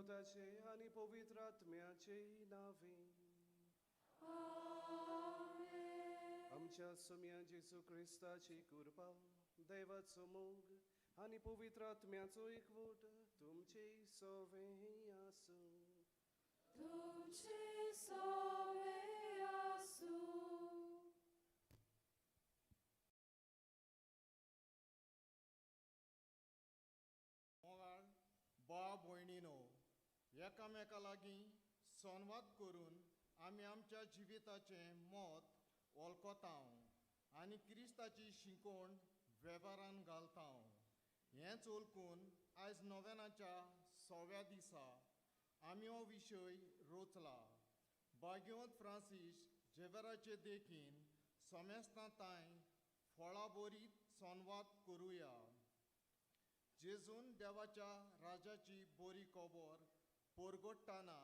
पिताचे आणि पवित्र आत्म्याचे नावे. आमच्या सम्या जेसू ख्रिस्ताची कृपा, दैवाचो मोग आणि पवित्र आत्म्याचो एकवट तुमचे सवे आसू. तुमचे सवे आसू. मोगाळ बा भयणीनो, एकामेका लागीं संवाद करून आमी आमच्या जिविताचें मोत वळखतांव आनी क्रिस्ताची शिकवण वेव्हारान घालतांव. हेंच ओळखून आयज नोवेनाच्या 6व्या दिसा आमी हो विशय रोचला. भाग्यवंत फ्रांसीस झेवेराचे देखीन सोमेस्तां तांय फळां बरीत संवाद करुया. जेजून देवाच्या राजाची बरी खबर परगट्टाना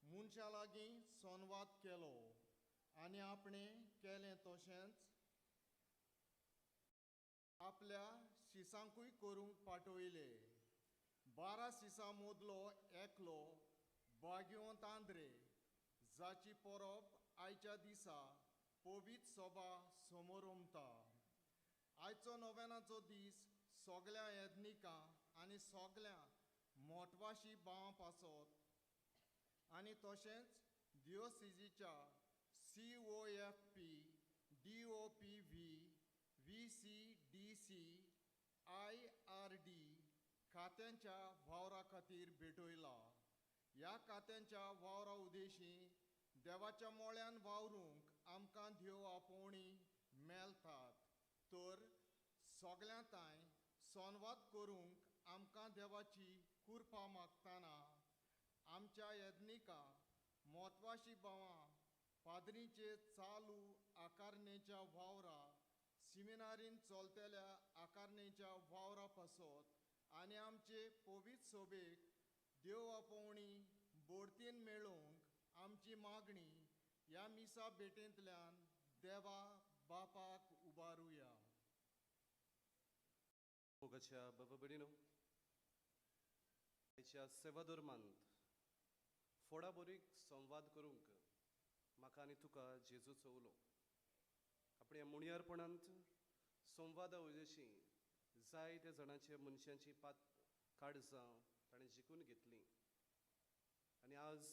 मनशा लागीं संवाद केलो आनी आपणें केलें तशेंच आपल्या शिसांकूय करूंक पाठयले. 12 शिसां मदलो एकलो भाग्यवंत आंद्रे, जाची परब आयच्या दिसा पवित्र सभा समोर उमता. आयचो नोवेनाचो दीस सगळ्या येदनिकां आनी सगळ्या मोटवाशी भावां पासत आनी तशेंच दिओसिजीच्या COFP, DOPV, VCDC, IRD खात्यांच्या वावरा खातीर भेटयला. ह्या खात्यांच्या वावरा उद्देशीं देवाच्या मोळ्यान वावरूंक आमकां देव आपोवणी मेळटात. तर सगळ्यांताय संवाद करूंक आमकां देवाची कृपा मागतना आमच्या येदनिकां म्हत्वाची भावां पाद्रीचे चालू आकारणेच्या वावरा, सिमिनारीन चलतल्या आकारणेच्या वावरा पासत आनी आमचे पवित्र सभेक देव आपोवणी बोडतीन मेळोवंक आमची मागणी ह्या मिसा भेटेंतल्यान देवा बापाक उबारुया. मोगाच्या बाबा भयणीनो, आयच्या सेवा धर्मांत फोडा बोरीक संवाद करूंक म्हाका आनी तुका जेजूचो उलो. आपल्या मुणयारपणांत संवादा उद्देशीं जायत्या जाणांच्या मनशांची काळजां ताणें जिखून घेतलीं आनी आज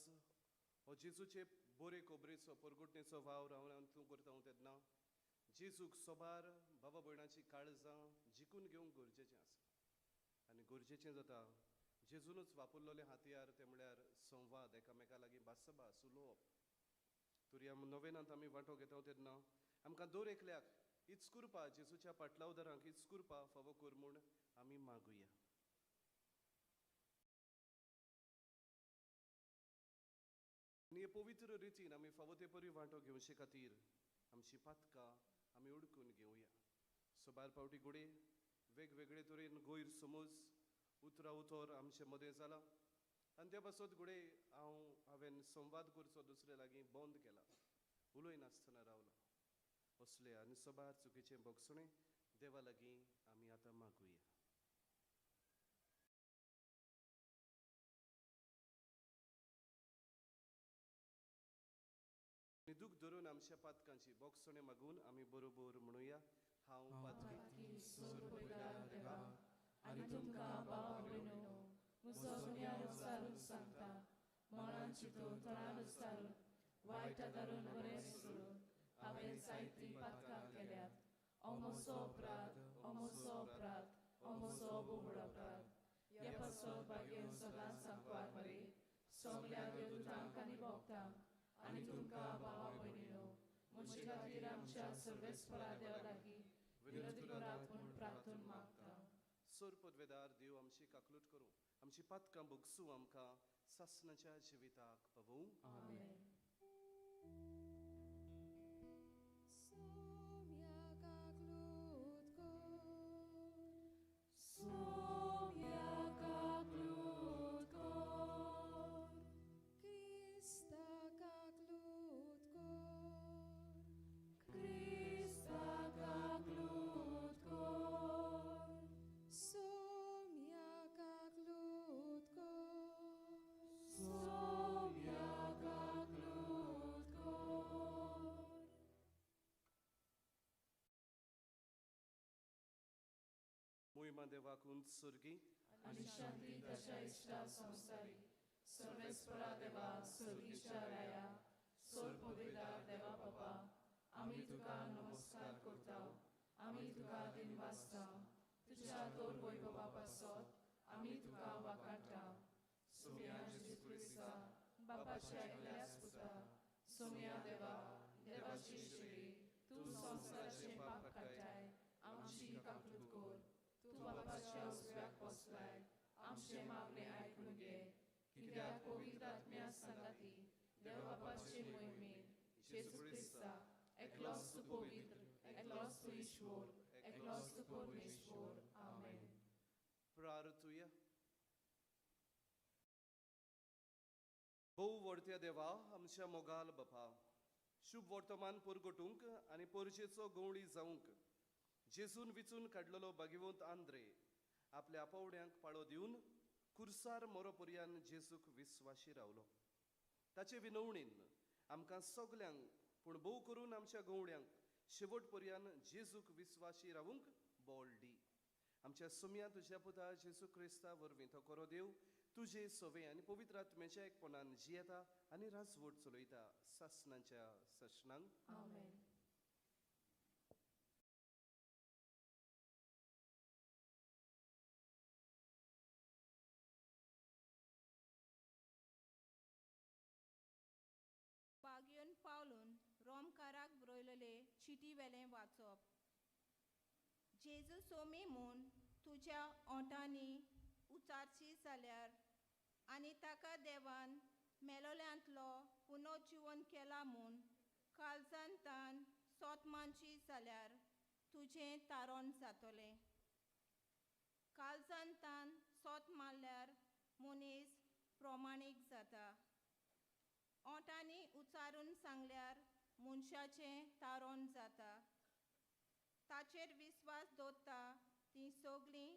हो जेजूचे बरे खबरेचो परगटणेचो वावर हांव तूं करता तेन्ना जेजूक सोबार बाबा भयणाची काळजां जिखून घेवंक गरजेचें आसा. आनी गरजेचें जाता जेजूनच वापरलेले हातयार ते म्हळ्यार संवाद, एकामेका लागीं भासभास उलोवप. तर ह्या नोवेनांत आमी वांटो घेता तेन्ना आमकां दर एकल्याक इच कृपा, जेजूच्या पाटलावदारांक इच कृपा फावो कर म्हूण आमी मागुया. आनी हे पवित्र रितीन आमी फावो ते परी वांटो घेवचे खातीर आमची पातकां आमी उडकून घेवया. सोबार पावटी घोडे वेगवेगळे तरेन गैर समज उतरां उतर आमचे मदें जाला आनी त्या पासत घोडे हांवें संवाद करचो दुसरे लागीं बंद केला, उलय नासतना रावला. असले आनी सोबार चुकीचें भोगसणें देवा लागीं आमी आतां मागुया. दुख धरून आमच्या पातकांची भोगसणें मागून आमी बरोबर म्हणुया. हांव पातकी सोरपयकार देवा आनी तुमकां बाबा भयणो, म्हजो सुन्यार विचारून सांगता, मनान चिंतून तोंडान विचारून वायटा धरून बरें करून हांवें जायतीं पातकां केल्यात. अमोसो अपराध, अमोसो अपराध, अमोसो बोबड अपराध. ह्या पासत भाग्येन सदांच सांगपाक मरे सगल्या देवदूतांक आनी भोगतांक आनी तुमकां बाबा भयणीनो, म्हजे खातीर आमच्या सर्वेस्परा देवा लागीं विनंती करात म्हूण प्रार्थना मागता. सोर पदवेदार देव आमची काकलूट करूं, आमची पातकां भोगसूं आमकां सासणाच्या जिविताक पावूं. आमेन. महिमा देवाक उंच सुर्गी आणि शांती ताच्या इष्टा संसारी सर्वेस्परा देवा सर्गीच्या राया सोर पवित्र देवा बाबा आम्ही तुका नमस्कार करता आम्ही तुका दिन वाजता तुझ्या तोर वैभवा पासत आम्ही तुका वाकाडटा सोम्या जेजू क्रिस्ता बापाच्या एकल्याच पुता सोम्या देवा देवाची श्री तू संसाराचे पाप काडटाय आमची काकूट कर तू बापाच्या उजव्याक बसलाय आमचे मागणे ऐकून घे कित्याक पवित्र आत्म्या सांगाती देव बापाचे मोहिमेन जेजू क्रिस्ता एकलोच तू पवित्र एकलोच तू ईश्वर एकलोच तू परमेश्वर आमेन. प्रार्थूया. भोव वर्त्या देवा आमच्या मोगाल बापा शुभ वर्तमान पुरगटूंक आनी पोरचेचो गवळी जावंक जेजून विचून काडलेलो भागिवंत आंद्रे आपल्या आपोवड्यांक पाळो दिवन कुर्सार मोरोपर्यान जेजूक विस्वाशी रावलो. ताचे विनवणेन आमकां सगल्यांक पूण भोव करून आमच्या गवळ्यांक शेवट पर्यान जेजूक विस्वाशी रावूंक बोल दी. आमच्या सुम्या तुज्या पुता जेजू क्रिस्ता वरवीं तो कोरो देव तुजे सोवे आनी पवित्र आत्म्याच्या एकपणान जियेता आनी राजवट चलयता सासणांच्या सशनांक आमेन. पागयोन पावलून रोमकाराक बरयलेले चिटी वेलें वाचप. जेजू सोमी म्हूण तुज्या ओंटांनी उचारची जाल्यार आनी ताका देवान मेलोल्यांतलो पुनर्जीवन केला म्हूण काळजान तान सोतमांची जाल्यार तुजें तारण जातलें. काळजान तान सोत मारल्यार मनीस प्रमाणीक जाता. ओंटांनी उचारून सांगल्यार मनशाचें तारण जाता. ताचेर विस्वास दवरता तीं सगळीं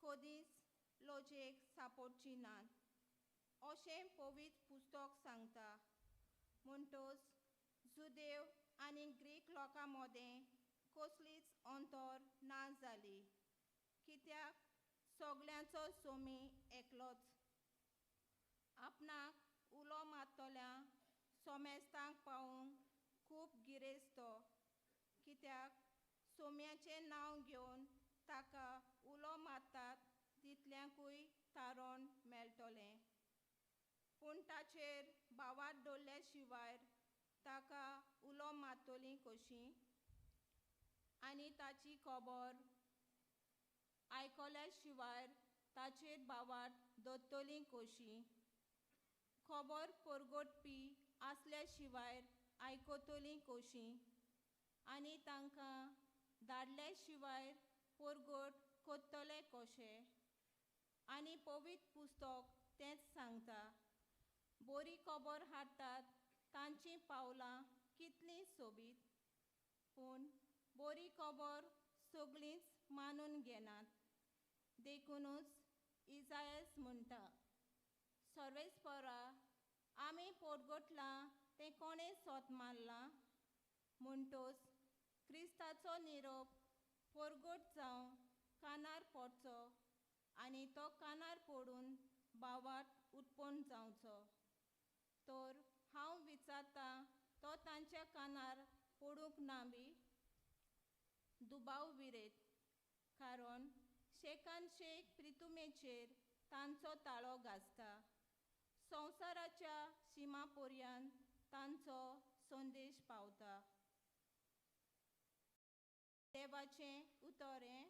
कधीच लोजेक सांपडची नात अशें पवित्र पुस्तक सांगता. म्हणटच जुदेव आनी ग्रीक लोकां मदें कसलीच अंतर ना जाली कित्याक सगळ्यांचो सोमी एकलोच. आपणाक उलो मारतल्या सोमेस्तांक पावूंक खूब गिरेस्त तो कित्याक सोम्याचें नांव घेवन ताका उलो मारतात तितल्यांकूय तारण मेळटलें. पूण ताचेर भावार्थ दवरले शिवाय ताका उलो मारतलीं कशीं आनी ताची खबर आयकल्या शिवाय ताचेर भावार्थ दवरतलीं कशीं. खबर परगटपी आसल्या शिवाय आयकतलीं कशीं आनी तांकां धाडले शिवाय परगट करतले कशें. आनी पवित्र पुस्तक तेंच सांगता. बरी खबर हाडटात तांचीं पावलां कितलीं सोबीत पूण बरी खबर सगळींच मानून घेनात. देखूनच इजायास म्हणटा सर्वेस्परा आमी परगटलां तें कोणें सोत मारलां. म्हणटच क्रिस्ताचो निरोप परगट जावन कानार पडचो आनी तो कानार पडून भावार्थ उत्पन्न जावचो. तर हांव विचारतां तो तांच्या कानार पडूंक ना बी. दुबाव विरेत कारण शेकान शेक प्रितुमेचेर तांचो ताळो घासता. संवसाराच्या शिमा पर्यंत तांचो संदेश पावता. देवाचें उतरें.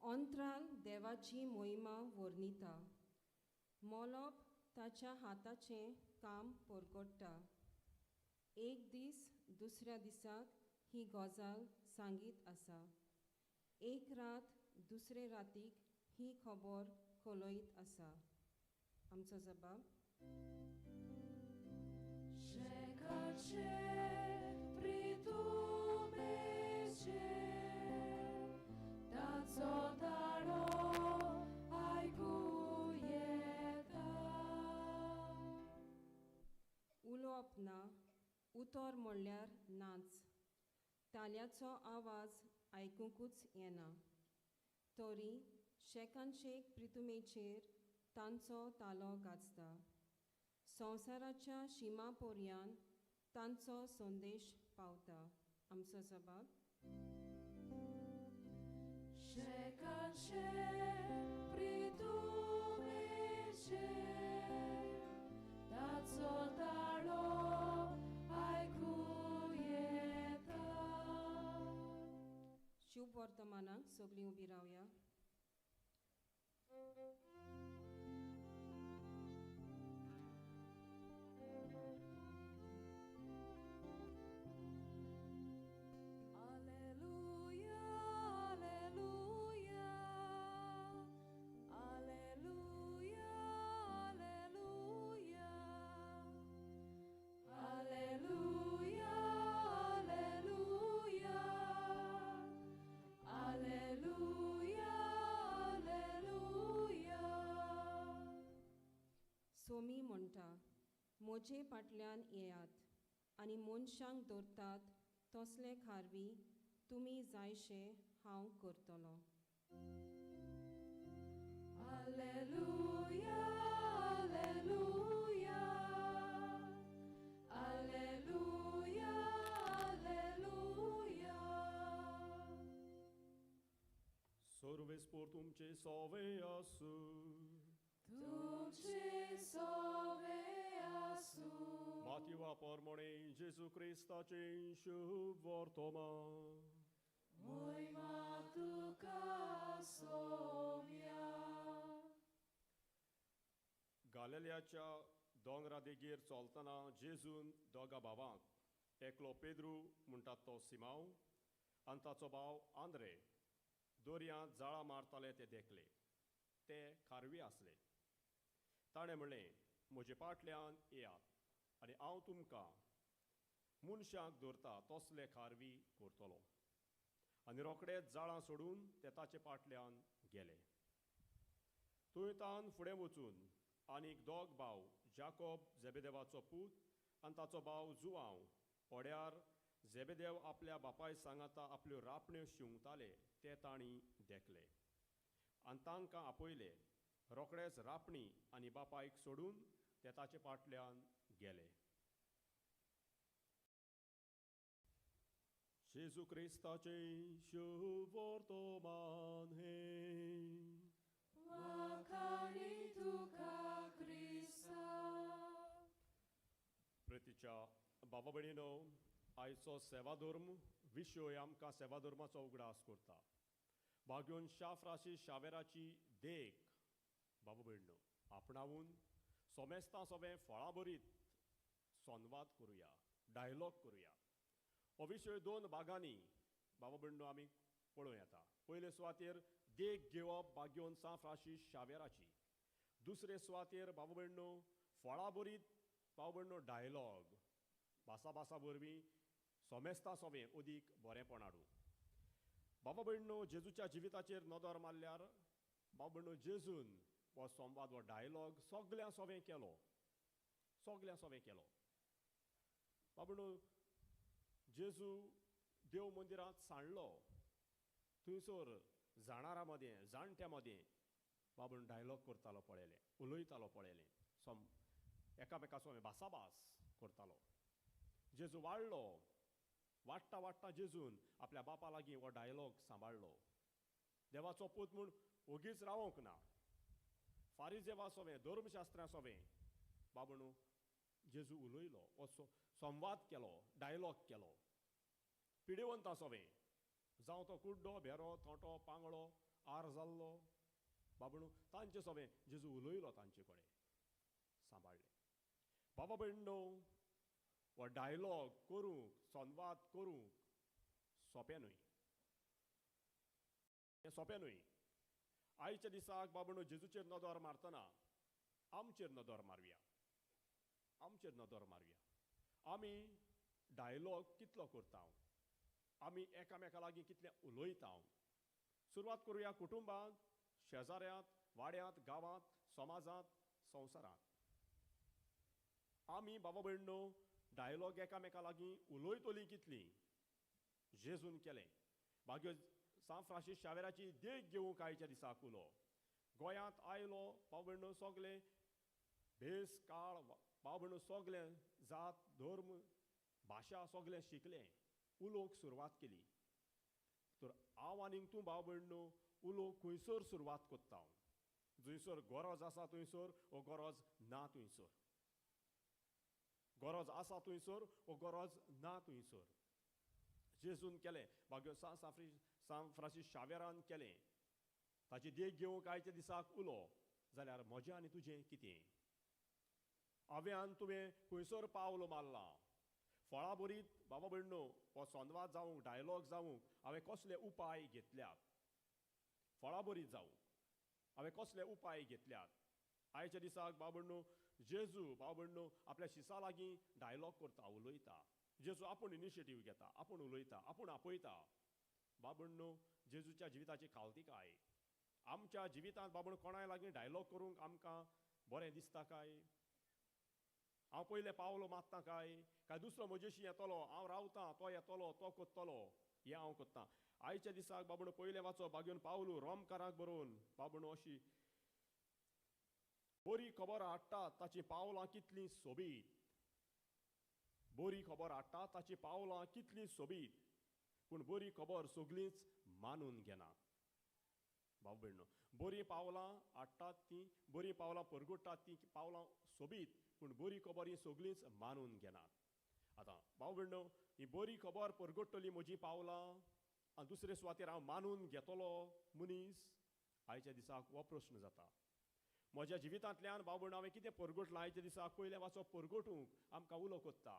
अंतरान देवा देवाची मोहिमा वर्णिता. मोलोप ताच्या हाताचें काम परगट्टा. एक दीस दुसऱ्या दिसाक ही गजाल सांगीत आसा. एक रात दुसरे रातीक ही खबर कळयत आसा. आमचो जबाब. शेकाचे प्रितुमेचे ताचो ताळो आयकूं येता. उलोवप ना, उतर म्हणल्यार नाच. ताल्याचो आवाज आयकुंकूच येना. तरी शेकांशेक प्रितुमेचेर तांचो तालो गाजता. संवसाराच्या शिमा पर्यान तांचो संदेश पावता. आमचो जबाब. शेकाचे प्रितुमेचे ताचो ताळो आयकूं येता. शुभ वर्तमानाक सगळीं उबी रावया. Alleluia, Alleluia, Alleluia, Alleluia, Alleluia, Alleluia, Alleluia, Alleluia. Somi म्हणटा, म्हजे फाटल्यान येयात आनी मनशांक धरतात तसले खारवी तुमी जायशे हांव करतलों. Alleluia, Alleluia, Alleluia, Alleluia. Sorvespor tuमचे सोवे आसू. तुमचे सोवे आसू. मातयेवा पोरमोणे जेजू क्रिस्ताचे शुभ वर्तमान. मोहिमा तुका सोम्या. गालिल्याच्या दोंगरा देगेर चलतना जेजून दोगा भावांक एकलो पेद्रू म्हणटात तो सिमांव आनी ताचो भाव आंद्रे दोरयांत जाळां मारताले ते देखले. ते खारवी आसले. ताणें म्हणलें, म्हजे फाटल्यान येयात आनी हांव तुमकां मनशांक धरता तसले खारवी करतलो. आनी रोखडेच जाळां सोडून ते ताचे फाटल्यान गेले. थंय तान फुडें वचून आनीक दोग भाव जाकोब जेबेदेवाचो पूत आनी ताचो भाव जुआंव ओड्यार जेबेदेव आपल्या बापाय सांगाता आपल्यो रापण्यो शिंवताले ते तांणी देखले. आनी तांकां आपयले. रोखडेच रापणी आनी बापायक सोडून ते ताचे फाटल्यान गेले. जेजू क्रिस्ताचे शुभ वर्तमान हे. वाखाणी तुका क्रिस्ता. प्रितीच्या बाबा भयणीनो, आयचो सेवा धर्म विशय आमकां सेवा धर्माचो उगडास करता. भाग्योन शाफ्राशी शावेराची देख बाबा भयणीनो आपणावून सोमेस्तां सोबे फळां भरीत संवाद करुया, डायलॉग करुया. हो विशय 2 भागांनी बाबा भयणीनो आमी पळोवं येता. पयले सुवातेर देख घेवप भाग्योन सांफ्राशी शावेराची. दुसरे सुवातेर बाबा भयणीनो फळां भरीत बाबा भयणीनो डायलॉग भासा वरवीं सोमेस्तां सोबे अदीक बरेंपण हाडूं. बाबा भयणीनो जेजूच्या जिविताचेर नदर मारल्यार बाबा भयणीनो जेजून हो संवाद हो डायलॉग सगळ्यां सोबे केलो. बाबा भयणीनो जेजू देव मंदिरांत सांडलो. थंयसर जाणारा मदें जाणट्या मदें बाबा भयणीनो डायलॉग करतालो पळयलें, उलयतालो पळयलें. एकामेका सोबे भासाभास करतालो. जेजू वाडटा जेजून आपल्या बापा लागीं हो डायलॉग सांबाळलो. देवाचो पूत म्हूण ओगीच रावोंक ना. फारिजेवा सोबे धर्मशास्त्रा सोबे बाबा भयणीनो जेजू उलयलो, हो संवाद केलो, डायलॉग केलो. पिडेवंतां सोबे जावं तो कुड्डो, भेरो, थोंटो, पांगळो, आर जाल्लो बाबणू तांचे सगळें जेजू उलयलो तांचे कडेन सांबाळले. बाबा भयणो, हो डायलॉग करूंक, संवाद करूंक सोंपें न्हय. हें सोंपें न्हय. आयच्या दिसाक बाबणो जेजूचेर नदर मारतना आमचेर नदर मारया. आमचेर नदर मारया. आमी डायलॉग कितलो करता, आमी एकामेका लागीं कितलें उलयता. सुरवात करुया कुटुंबांत, शेजाऱ्यांत, वाड्यांत, गांवांत, समाजांत, संवसारांत. आमी बाबा भयणो डायलॉग एकामेका लागीं उलयतलीं कितलीं जेजून केलें. भाग्यो सान फ्रांसीस शावेराची देख घेवंक आयच्या दिसाक उलो. गोंयांत आयलो बाबा भयणो सगले भेस काळ, बाबा भयणो सगले जात धर्म भाशा सगलें शिकलें, उलोवंक सुरवात केली. तर हांव आनीक तूं बाबा भयणो उलोवंक खंयसर सुरवात कोत्ता. जंयसर गरज आसा थंयसर, वो गरज ना थंयसर. गरज आसा थंयसर, वो गरज ना थंयसर. जेजून केलें, भाग्यो सान फ्रांसीस शावेरान केलें. ताची देख घेवंक आयच्या दिसाक उलो जाल्यार म्हजें आनी तुजें कितें. हांवें तुवें खंयसर पावलो मारला. फळां बरीत बाबा भयणो हो संवाद जावंक, डायलॉग जावंक हांवें कसले उपाय घेतल्यात. फळां बरीत जावंक हांवें कसले उपाय घेतल्यात. आयच्या दिसाक बाबा भयणो जेजू बाबा भयणो आपल्या शिसा लागीं डायलॉग करता, उलयता. जेजू आपूण इनिशिएटीव घेता, आपूण उलयता, आपूण आपयता. बाबा भयणो जेजूच्या जिविताची खालतिकाय आमच्या जिवितांत बाबा कोणाय लागीं डायलॉग करूंक आमकां बरें दिसता काय. हांव पयलें पावलो मारता काय दुसरो म्हजेशी येतलो, हांव रावतां, तो येतलो, तो कोत्तलो, हें हांव कोत्तां. आयच्या दिसाक बाबा पयलें वाचप बागेवन पावलो रोमकाराक बरोवन बाबा अशी बरी खबर हाडटात ताची पावलां कितलीं सोबीत. बरी खबर हाडटात ताची पावलां कितलीं सोबीत, पूण बरी खबर सगळींच मानून घेनात. बाबा भयणो बरी पावलां हाडटात तीं, बरी पावलां परगडटात तीं पावलां सोबीत, पूण बरी खबर ही सगळींच मानून घेनात. आतां बाबा भयणो ही बरी खबर परगडटली म्हजी पावलां आनी दुसरे सुवातेर हांव मानून घेतलो मनीस. आयच्या दिसाक हो प्रश्न जाता. म्हज्या जिवितांतल्यान बाबा भयणो हांवें कितें परगडलां. आयच्या दिसाक पयलें वाचप परगटूंक आमकां उलो कोत्ता.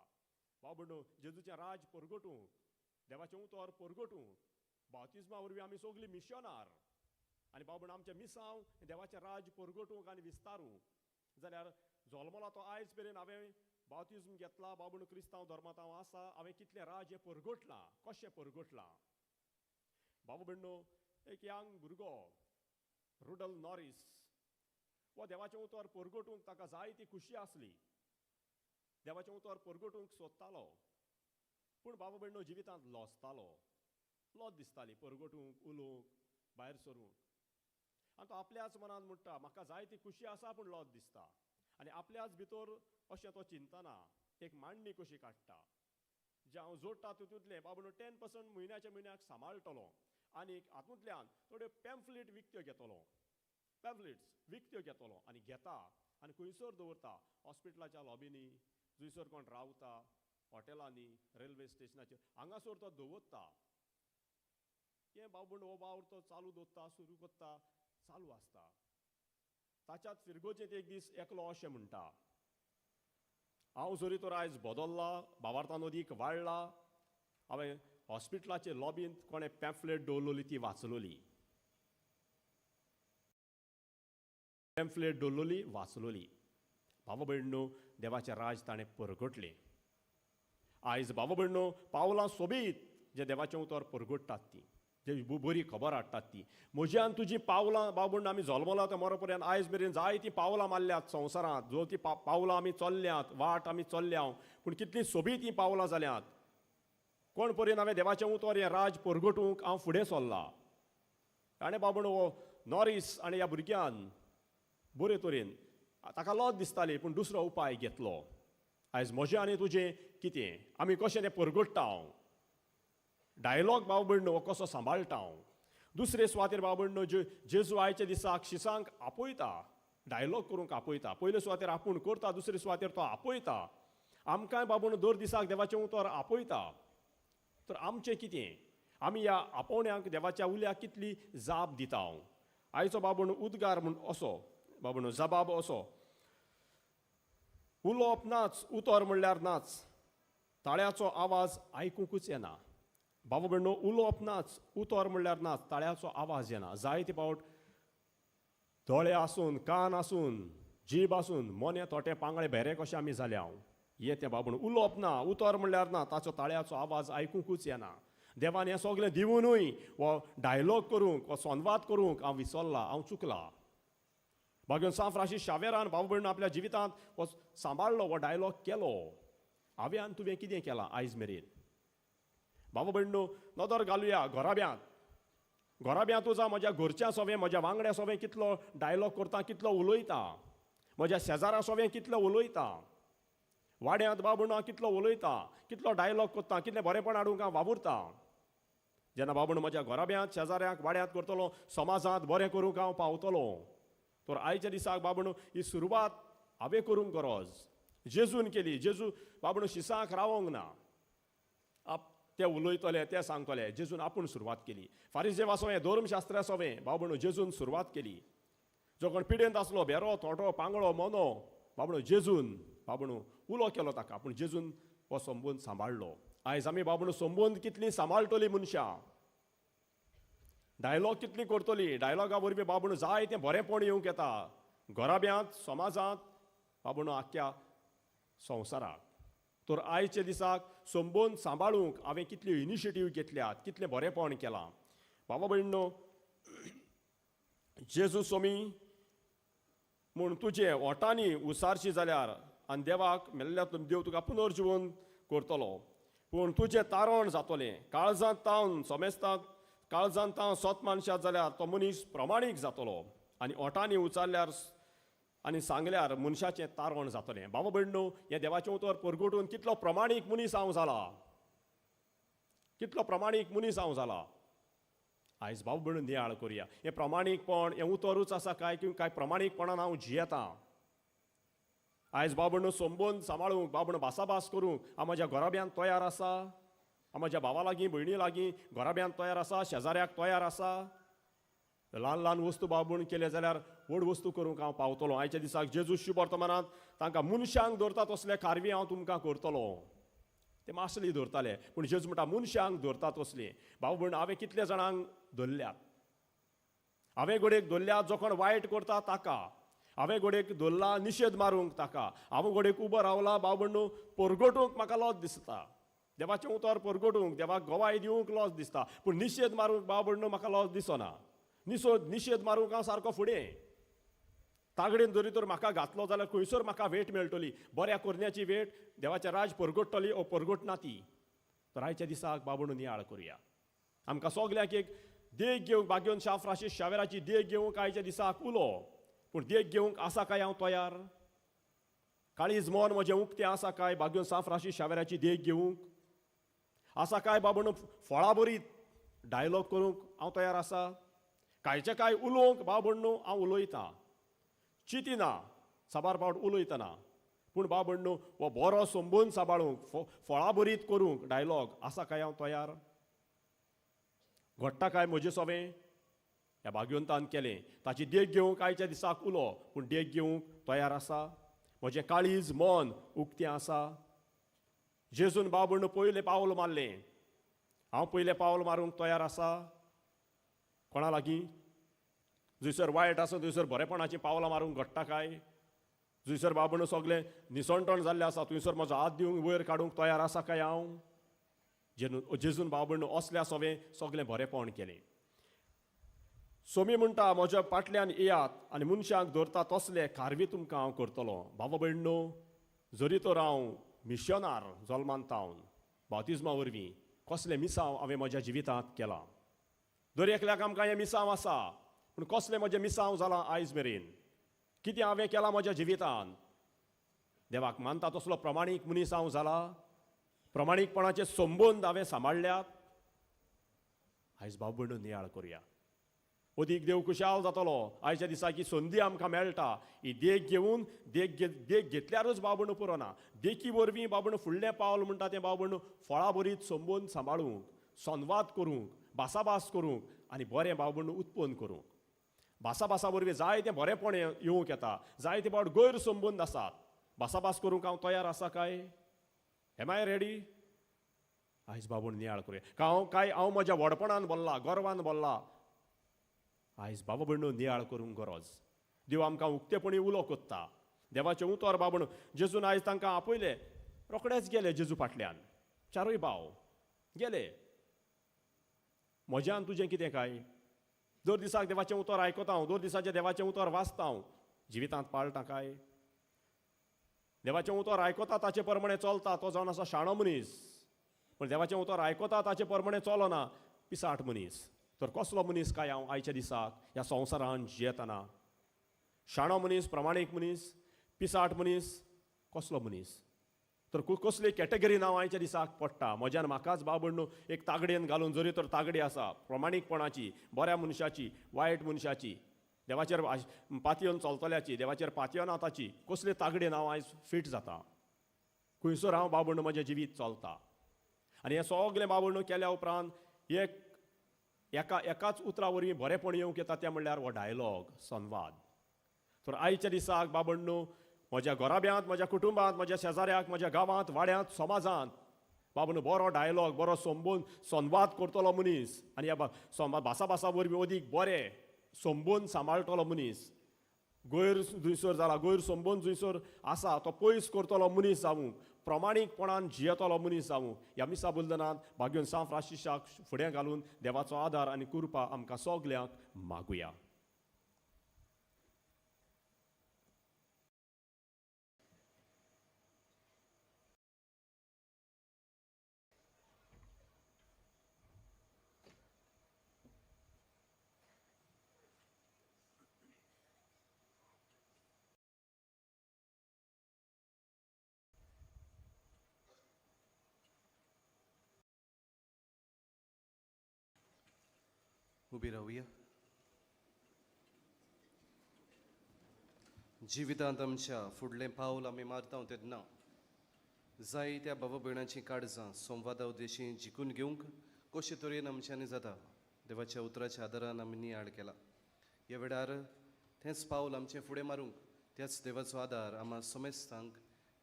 बाबा भयणो जेजूचें राज परगटूंक, देवाचें उतर परगटूंक, बावतिजमा वरवीं आमी सगळीं मिशनार. आनी बाबा भयणो आमचें मिसांव देवाचें राज परगटूंक आनी विस्तारूंक. जाल्यार जल्मला तो आयज मेरेन हांवें बावतिजम घेतला, बाबा भयणो क्रिस्तांव धर्मांत हांव आसा. हांवें कितलें राज हें परगटलां, कशें परगटलां. बाबा भयणो एक यंग भुरगो रुडल नॉरीस हो देवाचें उतर परगटूंक ताका जाय ती खुशी आसली. देवाचें उतर परगटूंक सोदतालो, पूण बाबा भयणो जिवितांत लॉसतालो. लॉस दिसताली परगटूंक, उलोवंक, भायर सरूंक. आनी तो आपल्याच मनान म्हणटा म्हाका जाय ती खुशी आसा पूण लॉस दिसता. आनी आपल्याच भितर अशें तो चिंतना एक मांडणी कशी काडटा. जें हांव जोडटा तितूंतलें बाबा भयणो 10% म्हयन्याच्या म्हयन्याक सांबाळटलो. आनी हातूंतल्यान थोड्यो पॅम्फलेट विकत्यो घेतलो. पॅम्फलेट्स विकत्यो घेतलो आनी घेता आनी खंयसर दवरता. हॉस्पिटलाच्या लॉबीनी, जंयसर कोण रावता, हॉटेलांनी, रेल्वे स्टेशनाचेर, हांगासर तो दवरता. हें बाबा भयणो हो वावर तो चालू दवरता, सुरू करता, चालू आसता. ताच्याच फिरगोचेंत एक दीस एकलो अशें म्हणटा हांव जरी तर आयज बदलला, भावार्थान अदीक वाडला. हांवें हॉस्पिटलाचे लॉबींत कोणें पॅम्फलेट दवरलेली ती वाचलोली. पॅम्फलेट दवरलेली वाचलोली. बाबा भयणो देवाचें राज ताणें परगटलें. आयज बाबा भयणो पावलां सोबीत जे देवाचें उतर परगडटात तीं, जे बरी खबर हाडटात तीं. म्हजी आनी तुजी पावलां बाबा भयणो आमी जल्मला ते मरो पर्यंत आयज मेरेन जाय तीं पावलां मारल्यात संवसारांत. जो ती पावलां आमी चल्ल्यात, वाट आमी चल्ल्या, पूण कितलीं सोबीत हीं पावलां जाल्यात. कोण पर्यंत हांवें देवाचें उतर हें राज परगटूंक हांव फुडें सरला. ताणें बाबा भयणो हो नॉरीस आनी ह्या भुरग्यान बरे तरेन ताका लॉस दिसताली पूण दुसरो उपाय घेतलो. आयज म्हजें आनी तुजें कितें, आमी कशें तें परगडटा. डायलॉग बाबा भयणो हो कसो सांबाळटा. दुसरे सुवातेर बाबा भयणो जेजू आयच्या दिसाक शिसांक आपयता, डायलॉग करूंक आपयता. पयले सुवातेर आपूण करता, दुसरे सुवातेर तो आपयता. आमकांय बाबा भयणो दर दिसाक देवाचें उतर आपयता. तर आमचें कितें, आमी ह्या आपोवण्याक देवाच्या उल्याक कितली जाप दिता. आयचो बाबूण उद्गार म्हूण असो बाबूण जबाब असो. उलोवप नाच, उतर म्हणल्यार नाच, ताळ्याचो आवाज आयकूंकूच येना. बाबा भयणो, उलोवप नाच, उतर म्हणल्यार नाच, ताळ्याचो आवाज येना. जायते फावट दोळे आसून, कान आसून, जीब आसून मोने तोटे पांगळे भेरे कशें आमी जाले हांव. हे तें बाबूण उलोवप ना, उतर म्हणल्यार ना, ताचो ताळ्याचो आवाज आयकूंकूच येना. देवान हें सगलें दिवनूय वो डायलॉग करूंक, वो संवाद करूंक हांव विसरला, हांव चुकला. बागेन सान फ्रांसीस शावेरान बाबा भयण आपल्या जिवितांत हो सांबाळलो, हो डायलॉग केलो. हांवें आनी तुवें कितें केलां आयज मेरेन? बाबा भयणो, नदर घालुया घोराब्यांत. घोराब्यांत वचा, म्हज्या घरच्यां सोवें, म्हज्या वांगड्या सोवें कितलो डायलॉग करता, कितलो उलयता. म्हज्या शेजारा सोवें कितलो उलयता. वाड्यांत बाबा भयणो हांव कितलो उलयता, कितलो डायलॉग करता, कितलें बरेंपण हाडूंक हांव वावुरता. जेन्ना बाबा भयणो म्हज्या घोराब्यांत, शेजाऱ्यांक, वाड्यांत करतलो, समाजांत बरें करूंक हांव पावतलो. तर आयच्या दिसाक बाबा भयणो ही सुरवात हांवें करूंक गरज. जेजून केली. जेजू बाबा भयणो शिसाक रावोंक ना. ते उलयतले, ते सांगतले. जेजून आपूण सुरवात केली. फारिजेवा सोवें, धर्मशास्त्रा सोवें बाबा भयणो जेजून सुरवात केली. जो कोण पिडेंत आसलो, बेरो, तोटो, पांगळो, मोनो, बाबा भयणो जेजून बाबा भयणो उलो केलो ताका. पूण जेजून हो संबंद सांबाळलो. आयज आमी बाबा भयणो संबंद कितलीं सांबाळटलीं मनशां. डायलॉग कितलीं करतलीं. डायलॉगा वरवीं बाबा भयणो जायतें बरेंपण येवंक येता. घराब्यांत, समाजांत, बाबा भयणो आख्ख्या संवसाराक. तर आयच्या दिसाक संबंद सांबाळूंक हांवें कितल्यो इनिशिएटीव घेतल्यात, कितलें बरेंपण केलां. बाबा भयणो, जेजू सोमी म्हूण तुजें ओटांनी उसारशी जाल्यार आनी देवाक मेल्ल्यातून देव तुका पुनर्जीवन करतलो. पूण तुजें तारण जातलें. काळजांत तावन सोमेस्ताक काळजांत तावन सोत मनशात जाल्यार तो मनीस प्रमाणीक जातलो. आनी ओटांनी उचारल्यार आनी सांगल्यार मनशाचें तारण जातलें. बाबा भयणो, हें देवाचें उतर परगटून कितलो प्रमाणीक मनीस हांव जाला. कितलो प्रमाणीक मनीस हांव जाला. आयज बाबा भयणो नियाळ करुया. हें प्रमाणीकपण हें उतरूच आसा काय प्रमाणीकपणान हांव जियेतां. आयज बाबा भयणो संबंद सांबाळूंक, बाबा भयणो भासाभास करूंक हांव म्हज्या घराब्यांत तयार आसा. हांव म्हज्या भावा लागीं, भयणी लागीं घराब्यांत तयार आसा. शेजाऱ्याक तयार आसा. ल्हान ल्हान वस्तू बाबा भयण केले जाल्यार व्हड वस्तू करूंक हांव पावतलो. आयच्या दिसाक जेजू शुभ वर्तमानांत तांकां मनशांक धरता तसले कारवी हांव तुमकां करतलो. ते मासली धरताले, पूण जेजू म्हणटा मनशांक धरता तसली. बाबा भयण, हांवें कितले जाणांक धरल्यात. हांवें घोडेक धरल्यात जो कोण वायट करता ताका. हांवें घोडेक धरला निशेध मारूंक ताका. हांव घोडेक उबो रावला बाबा भयणो परगटूंक म्हाका लज दिसता. देवाचें उतर परगटूंक, देवाक गोवाय दिवंक लज दिसता. पूण निशेध मारूंक बाबा भयणो म्हाका लज दिसना. निशेध मारूंक हांव सारको फुडें. तागडेन जरी तर म्हाका घातलो जाल्यार खंयसर म्हाका वेट मेळटली. बऱ्या करण्याची वेट, देवाचें राज परगटतली ओ परगटना ती. तर आयच्या दिसाक बाबा भयणो नियाळ करुया. आमकां सगल्यांक एक देख घेवंक, बागेवन सान फ्रांसीस शावेराची देख घेवंक आयच्या दिसाक उलो. पूण देख घेवंक आसा काय हांव तयार? काळीज मन म्हजें उक्तें आसा काय बागेवन सान फ्रांसीस शावेराची देख घेवंक? आसा काय बाबा भयणो फळां बरीत डायलॉग करूंक हांव तयार आसा? कांयचें काय उलोवंक बाबा भयणो हांव उलयतां. चिंतिना साबार फावट उलयतना. पूण बाबा भयणो हो बरो संबंद सांबाळूंक, फळां बरीत करूंक डायलॉग आसा काय हांव तयार? घडटा काय म्हजें सोवें? ह्या भाग्यवंतान केलें. ताची देख घेवंक आयच्या दिसाक उलो, पूण देख घेवंक तयार आसा? म्हजें काळीज मन उक्तें आसा? जेजून बाबा भयणो पयलें पावल मारलें. हांव पयलें पावल मारूंक तयार आसा? कोणा लागीं? जंयसर वायट आसा थंयसर बरेपणाचीं पावलां मारूंक घडटा काय? जंयसर बाबा भयणो सगलें निसणटण जाल्लें आसा थंयसर म्हजो हात दिवंक वयर काडूंक तयार आसा काय हांव? जेजून बाबा भयणो असल्या सोवें सगलें बरेपण केलें. सोमी म्हणटा म्हज्या फाटल्यान येयात आनी मनशांक धरता तसले कारवी तुमकां हांव करतलो. बाबा भयणो, जरी तर हांव मिशनार जल्मान तावन बावतिजमा वरवीं कसले मिसांव हांवें म्हज्या जिवितांत केलां. दर एकल्याक आमकां हें मिसांव आसा. पूण कसलें म्हजें मिसांव जालां आयज मेरेन? कितें हांवें केलां म्हज्या जिवितांत? देवाक मानता तसलो प्रमाणीक मनीस हांव जाला? प्रमाणीकपणाचे संबंद हांवें सांबाळल्यात? आयज बाबा भयणो नियाळ करुया. अदीक देव खुशाल जातलो. आयच्या दिसाक ही संदी आमकां मेळटा. ही देख घेवन देख घेतल्यारूच बाबा भयणो पुरोना. देखी वरवीं बाबा भयणो फुडलें पावल म्हणटा तें बाबा भयणो फळां बरीत संबंद सांबाळूंक, संवाद करूंक, भासाभास करूंक आनी बरें बाबा भयणो उत्पन्न करूंक. भासा वरवीं जायतें बरेंपण येवंक येता, जायते फावट गैरसंबंद आसात. भासाभास करूंक हांव तयार आसा काय? Am I ready? आयज बाबून नियाळ करूया. हांव म्हज्या व्हडपणान बोल्ला, गर्वान बोल्ला. आयज बाबा भयणो नियाळ करूंक गरज. देव आमकां उक्तेपणी उलो कोत्ता. देवाचें उतर बाबून जेजून आयज तांकां आपयले, रोखडेच गेले जेजू फाटल्यान. चारूय भाव गेले. म्हज्यान तुजें कितें काय? दर दिसाक देवाचें उतर आयकता हांव, दर दिसाचें देवाचें उतर वाचता हांव, जिवितांत पाळटा काय? देवाचें उतर आयकता ताचे प्रमाणे चलता तो जावन आसा शाणो मनीस. पण देवाचें उतर आयकता ताचे प्रमाणे चलना पिसाट मनीस. तर कसलो मनीस काय हांव आयच्या दिसाक ह्या संवसारांत जियेतना? शाणो मनीस, प्रामाणीक मनीस, पिसाट मनीस, कसलो मनीस? तर कसली कॅटेगरीन हांव आयच्या दिसाक पडटा? म्हज्यान म्हाकाच बाबडणू एक तागडेन घालून, जरी तर तागडी आसा प्रामाणीकपणाची, बऱ्या मनशाची, वायट मनशाची, देवाचेर पातयेवन चलतल्याची, देवाचेर पातयेवन आताची, कसले तागडेन हांव आयज फीट जाता? खंयसर हांव बाबडणू म्हजें जिवीत चलता? आनी हें सगलें बाबडणू केल्या उपरांत एकाच उतरा वरवीं बरेंपण येवंक येता, तें म्हणल्यार हो डायलॉग, संवाद. तर आयच्या दिसाक बाबडणू म्हज्या घराब्यांत, म्हज्या कुटुंबांत, म्हज्या शेजाऱ्याक, म्हज्या गांवांत, वाड्यांत, समाजांत बाबडणू बरो डायलॉग, बरो संवाद करतलो मनीस, आनी ह्या भासा वरवीं अदीक बरें संबंद सांबाळटलो मनीस. गैर जुंयसर जाला, गैर संबंद जुंयसर आसा तो पयस करतलो मनीस जावूं, प्रामाणीकपणान जियेतलो मनीस जावूं, ह्या मिसा बुलदनांत भाग्योन सांव फ्रांसिसाक फुडें घालून देवाचो आदार आनी कृपा आमकां सगल्यांक मागुया. उबी रावया. जिवितांत आमच्या फुडलें पावल आमी मारता तेन्ना जायत्या भाव भयणांची काळजां संवादा उद्देशी जिखून घेवंक कशे तरेन आमच्यांनी जाता देवाच्या उतराच्या आदारान आमी नियाळ केला. ह्या वेळार तेंच पावल आमचें फुडें मारूंक त्याच देवाचो आदार आम्हा समेस्तांक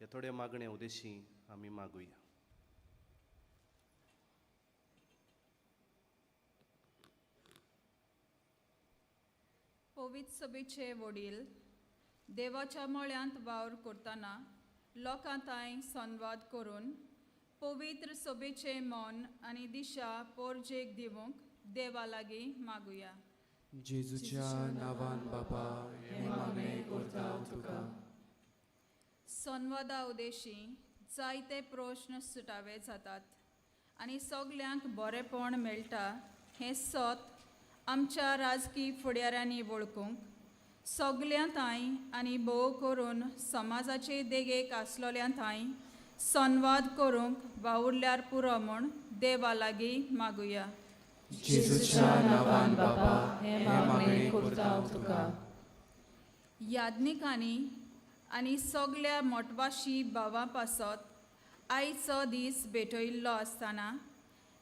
ह्या थोड्या मागण्या उद्देशी आमी मागुया. पवित्र सभेचे वडील देवाच्या मळ्यांत वावर करतना लोकांताय संवाद करून पवित्र सभेचे मन आनी दिशा पोरजेक दिवंक देवा लागीं मागुया. जेजूच्या नांवान बापा हे मागणे करता तुका. संवादा उद्देशी जायते प्रश्न सुटावे जातात आनी सगल्यांक बरेपण मेळटा हें सत आमच्या राजकी फुडाऱ्यांनी वळखूंक सगल्यांताय आनी भोव करून समाजाचे देगेक आसलोल्यांताय संवाद करूंक वावुरल्यार पुरो म्हूण देवा लागीं मागुया. जेजूच्या नांवान बापा हे मागणे करता तुका. याज्ञिकांनी आनी सगल्या मोटवाशी भावां पासत आयचो दीस भेटयल्लो आसतना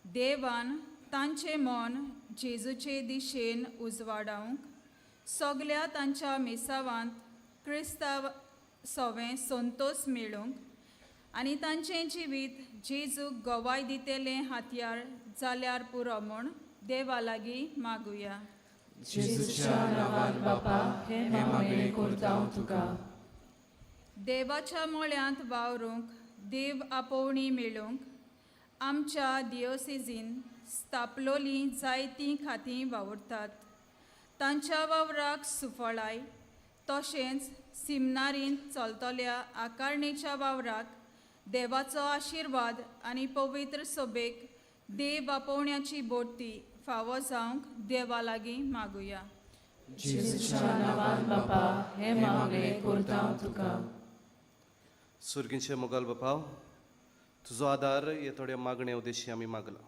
देवान तांचें मन जेजूचे दिशेन उजवाडावंक सगल्या तांच्या मेसावांत क्रिस्ताव सोवें संतोश मेळूंक आनी तांचें जिवीत जेजूक गोवाय दितेलें हातयार जाल्यार पुरो म्हूण देवा लागीं मागुया. जेजूच्या नांवान बापा हे मागणे करता तुका. देवाच्या मळ्यांत वावरूंक देव आपोवणी मेळूंक आमच्या दियोसेजीन स्थापलोलीं जायतीं खातीं वावुरतात. तांच्या वावराक सुफळाय तशेंच सिमनारींत चलतल्या आकारणेच्या वावराक देवाचो आशिर्वाद आनी पवित्र सभेक देव आपोवण्याची बोडटी फावो जावंक देवा लागीं मागुया. जेजूच्या नांवान बापा हे मागणे करता तुका. सुर्गीचे मोगाल बापाव, तुजो आदार हे थोड्या मागण्या उद्देशी आमी मागला.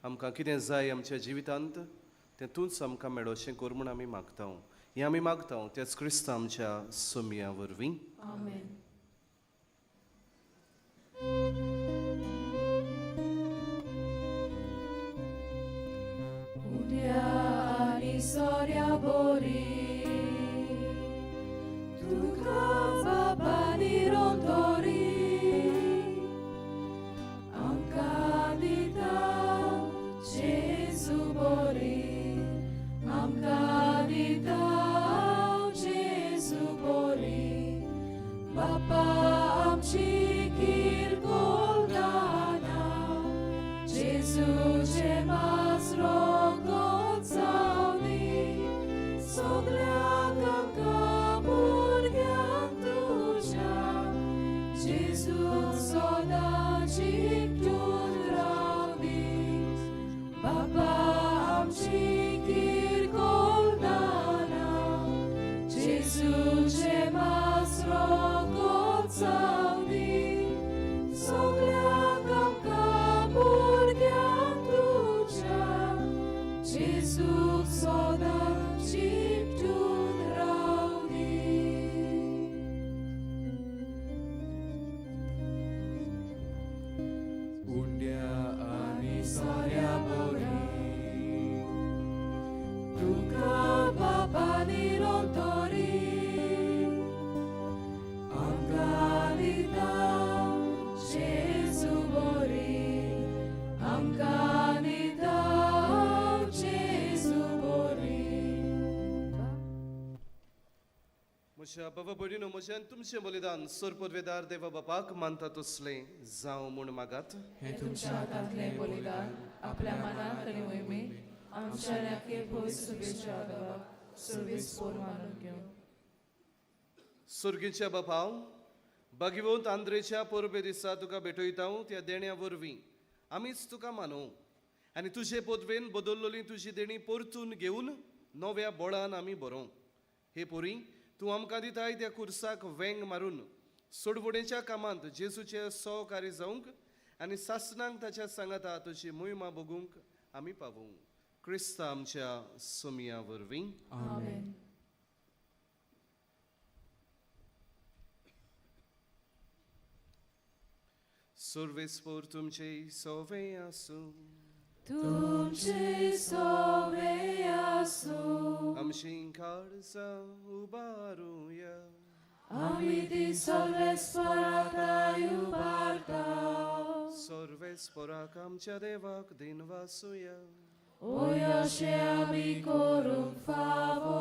आमकां कितें जाय आमच्या जिवितांत तें तूंच आमकां मेळो अशें कर म्हूण आमी मागता. हें आमी मागता तेच क्रिस्त आमच्या सोमया वरवीं. आमेन. उद्या आनी सोऱ्या बोरी Jezucie masz rogocałni, sogliadam kaburgian tuja. Jezus odacik tudrauni, Baba amcikir koldana. Jezucie masz rogocałni, sogliadam kaburgian tuja. Jezus odacik tudrauni. Undia ani saria bori, Tuka Baba nirontori, Amkanidam Jesu bori, Amkanidam Jesu bori. म्हज्या बाबा भयणीनो म्हज्यान तुमचें बलिदान सोरपदवेदार देवा बापाक मानता तसलें जावं म्हूण मागात. हे तुमच्या हातांतले बलिदान आपल्या मनांत आनी मोहिमेंत आमच्या राखे भोस सुबेच्या देवाक सुरवेस्पोर मानून घेवन. सुर्गीच्या बापाव, भागिवंत आंद्रेच्या परबे दिसा तुका भेटयता त्या देण्या वरवीं आमीच तुका मानू आनी तुजे पदवेन बदललोली तुजी देणी परतून घेवन नव्या बळान आमी बरों. हे पोरी तूं आमकां दिताय त्या कुर्साक वेंग मारून सोडवणेच्या कामांत जेजूचे सहकारी जावंक आनी सासणांक ताच्या सांगाता तुजी मोहिमा बगूंक आमी पावूं. क्रिस्त आमच्या सोमिया वरवीं. आमेन. सर्वेस्पोर तुमचे सोवे आसूं. तुमचे सोवे आसूं. आमची काळजां उबारूया. आमी ती सर्वेस्पराताय उबारता. सर्वेस्पोराक आमच्या देवाक दिन वासुया. ओय अशें आमी करूंक फावो.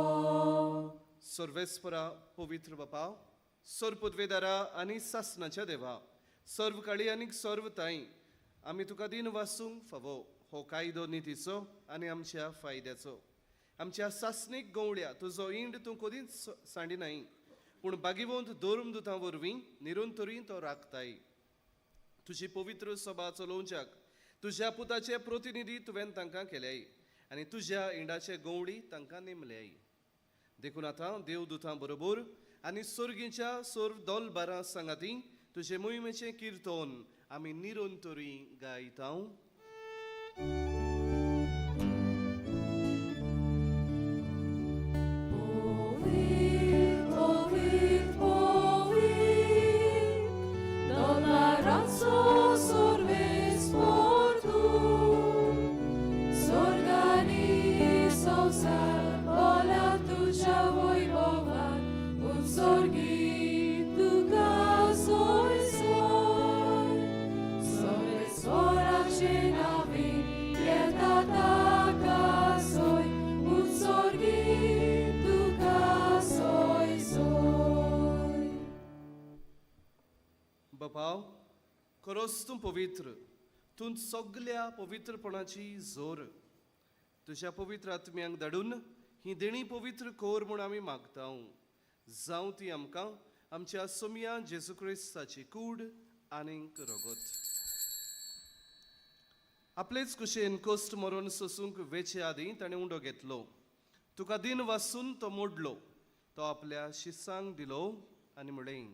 सर्वेस्परा पवित्र बापाव, सर्पदवेदारा आनी सासणाच्या देवा, सर्व काळी आनी सर्व ताई आमी तुका दिन वासूंक फावो. हो कायदो नितीचो आनी आमच्या फायद्याचो. आमच्या सासणीक गवळ्या तुजो इंड तूं कधीच सांडिनाय, पूण बागिवंत दोरमदुतां वरवीं निरंतरी तो राखताय. तुजी पवित्र सभा चलोवच्याक तुज्या पुताचे प्रतिनिधी तुवें तांकां केल्याय आनी तुज्या इंडाचे गवळी तांकां नेमल्याय. देखून आतां देवदुतां बरोबर आनी सर्गीच्या सर्व दोलबारां सांगाती तुजे मोहिमेचें किर्तन आमी निरंतरी गायता. बापाव, खरोच तूं पवित्र, तूं सगल्या पवित्रपणाची जोर. तुज्या पवित्र आत्म्यांक धाडून ही देणी पवित्र कोर म्हूण आमी मागता. जावं ती आमकां आमच्या सोमिया जेजू क्रिस्ताची कूड आनीक रगत. आपलेच कुशेन कोस्ट मरून सोसूंक वेचे आदीं ताणें उंडो घेतलो. तुका दिन वासून तो मोडलो. तो आपल्या शिसांक दिलो आनी म्हणलें,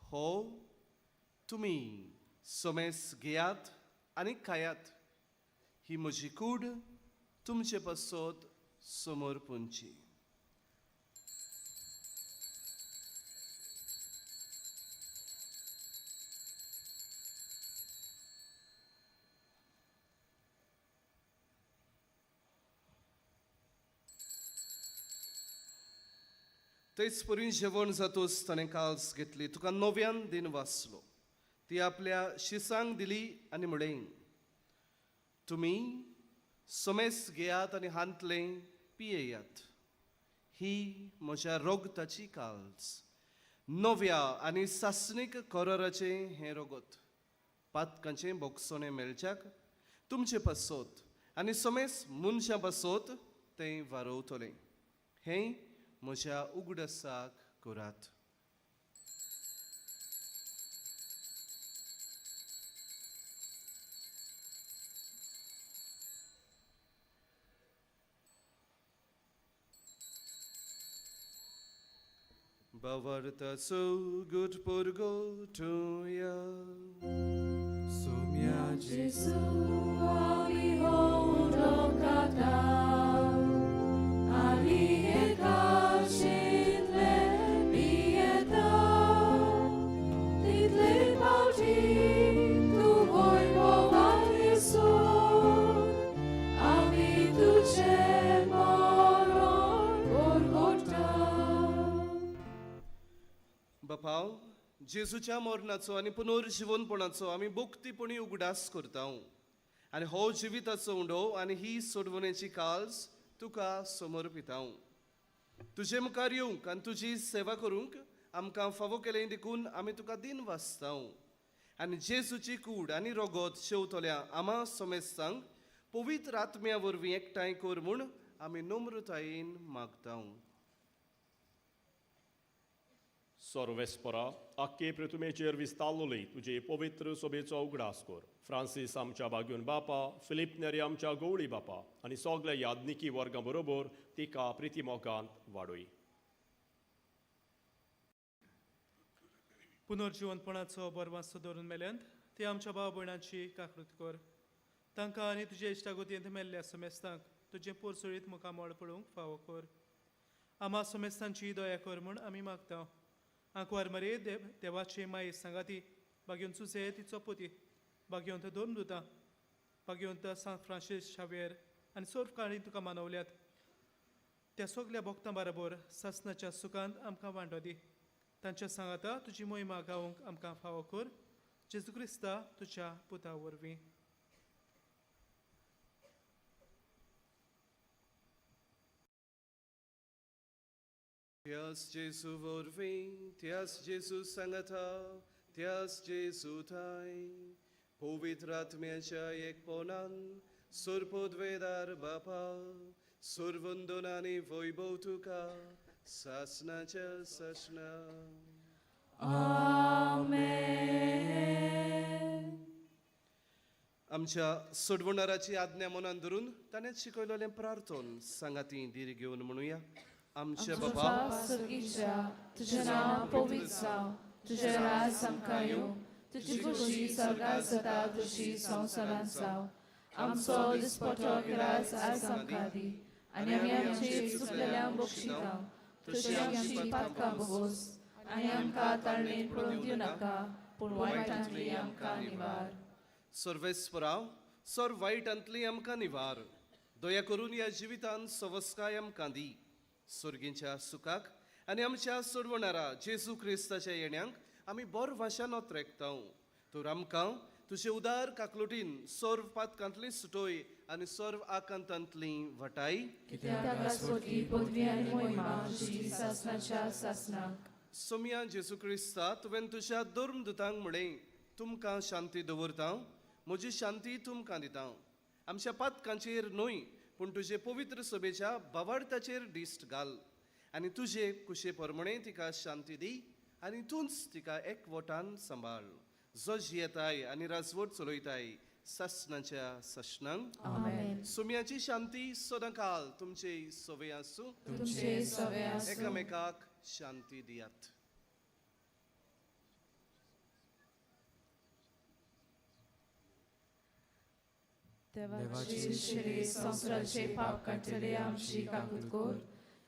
हो तुमी सोमेस घेयात आनी खायात. ही म्हजी कूड तुमचे पासत समोर पोंची. तेच परी जेवण जातोच ताणें काल्स घेतली. तुका नव्यान दिन वाचलो. ती आपल्या शिसांक दिली आनी म्हणलें, तुमी सोमेस घेयात आनी हांतलें पियेयात. ही म्हज्या रोगताची काल्स, नव्या आनी सासणीक कराराचें हें रगत. पातकांचें बोगसोणें मेळच्याक तुमचे पासत आनी समेस मनशां पासत तें वारोवतलें. हें म्हज्या उगडासाक करात. Bavartasu good purgotuya. Sumia Jesu avihondo kadał, ali ekaszydle biedał. Tidle bałci tu wojmował Jesu, avi tu moron Golgotha. बापाव, जेजूच्या मरणाचो आनी पुनर्जीवनपणाचो आमी भोक्तीपणी उगडास करता आनी हो जिविताचो उंडो आनी ही सोडवण्याची काळज तुका समर्पिता. तुजे मुखार येवंक आनी तुजी सेवा करूंक आमकां फावो केलें देखून आमी तुका दिन वाचता आनी जेजूची कूड आनी रगत शेवतल्या आमा समेस्तांक पवित्र आत्म्या वरवीं एकठांय कर म्हूण आमी नम्रतायेन मागता. Sorvespora, akke pretumecer vistalloli, tuje povitr sobeco ugraskor. Francis amच्या बागून बापा, फिलिप नेरी आमच्या गवळी बापा, आणि सगळ्या यादनिकी वर्गां बरोबर तिका प्रितीमोगांत वाडोय. पुनर्जीवनपणाचो बरवांसो धरून मेल्यांत ती आमच्या भाव भयणांची काकूत कर. तांकां आनी तुजे इश्टागोतयेंत मेल्ल्या समेस्तांक तुजें पोरसुळीत मुखार मोड पडूंक फावो कर. आमा समेस्तांची दया कर म्हूण आमी मागता. आंकवार मरे देवाची माई सांगाती, बागयोंत सुसे तिचो पुती, बागयोंत दोन दुतां, बागयोंत सांत फ्रांसीस शावेर आनी सोर्फ काळी तुका मानवल्यात. त्या सगळ्या भक्तां बरोबर सासणाच्या सुखांत आमकां वांटो दी. तांच्या सांगाता तुजी मोहिमा गावंक आमकां फावो कर. जेजू क्रिस्ता तुज्या पुता वरवीं. Tias Jesu vorving, tias Jesu sangata, tias Jesu tai, povitratmyacha ekponan, surpodvedar bapa, survundonani voibotuka, sasnacha sasna. Amen. आमच्या सोडवणाराची आज्ञा मनान धरून ताणेच शिकयलेलें प्रार्थन सांगाती दीर घेवन म्हणुया. आमचे बाबा Sărghicea, tuže nám povícał, tuže raz samkaju, tuže kuši sargasata duši sonsarancal. Am so dispotok raz asamkadi, aniam ci supleliam bokshikam, tuže am šipatka bogos, aniam ka tarnin prundyunaka, punwaitantli am ka nivar. सर्वेस्पराव सर वाईटांतली आमकां निवार. दया करून या जिवितान सवस्काय आमकां दी. सुर्गींच्या सुखाक आनी आमच्या सोडवणारा जेजू क्रिस्ताच्या येण्याक आमी बोर भाशान ओत्रेकता. तर आमकां तुजे उदार काकलुटीन सर्व पातकांतली सुटोय आनी सर्व आकांतांतली वटाय. Kityaka svodí podví ani mojma, tuží sasnača sasnak. Saumya जेजू क्रिस्ता तुवें तुज्या धर्म दुतांक म्हणलें तुमकां शांती दवरता, म्हजी शांती तुमकां दिता. आमच्या पातकांचेर न्हय पूण तुजे पवित्र सभेच्या भावार्थाचेर दिश्ट घाल आनी तुजे कुशे परमणे तिका शांती दी आनी तूंच तिका एकवटान सांबाळ. जो जियेताय आनी राजवट चलयताय ससनाच्या सशनांक. Amen. सोम्याची शांती सदांकाल तुमचे सवे आसूं. तुमचे सवे आसूं. एकामेकाक शांती दियात. Devaci šili संस्राचे पाप काढले आमची काकूत कोर.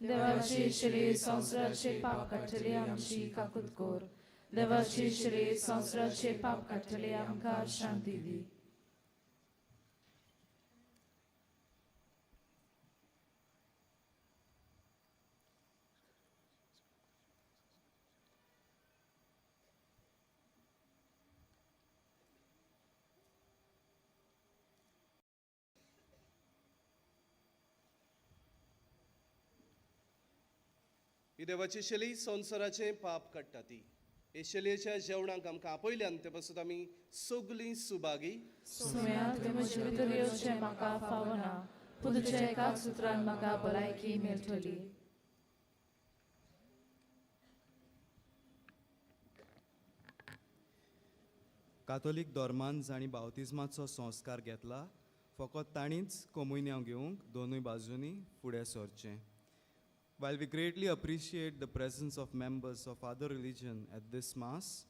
देवाची शिली संस्राचे पाप काढले आमची काकूत कोर. देवाची शिली संस्राचे पाप काढले आमकां शांती दी. ही देवाची शेली संसाराचे पाप काडटा ती. एशेलेच्या जेवणाक आमकां आपयल्यान ते पासून आमी सगलीं सुभागी सुम्या तुवें म्हजे भितर येवचें म्हाका फावना पूण तुज्या एकाच सुत्रान म्हाका भलायकी मेळटली. कातोलीक धर्मान जाणी बावतिजमाचो संस्कार घेतला, फकत ताणीच कमुयन्याव घेवंक दोनूय बाजूंनी फुडें सरचें. While we greatly appreciate the presence of members of other religion at this Mass,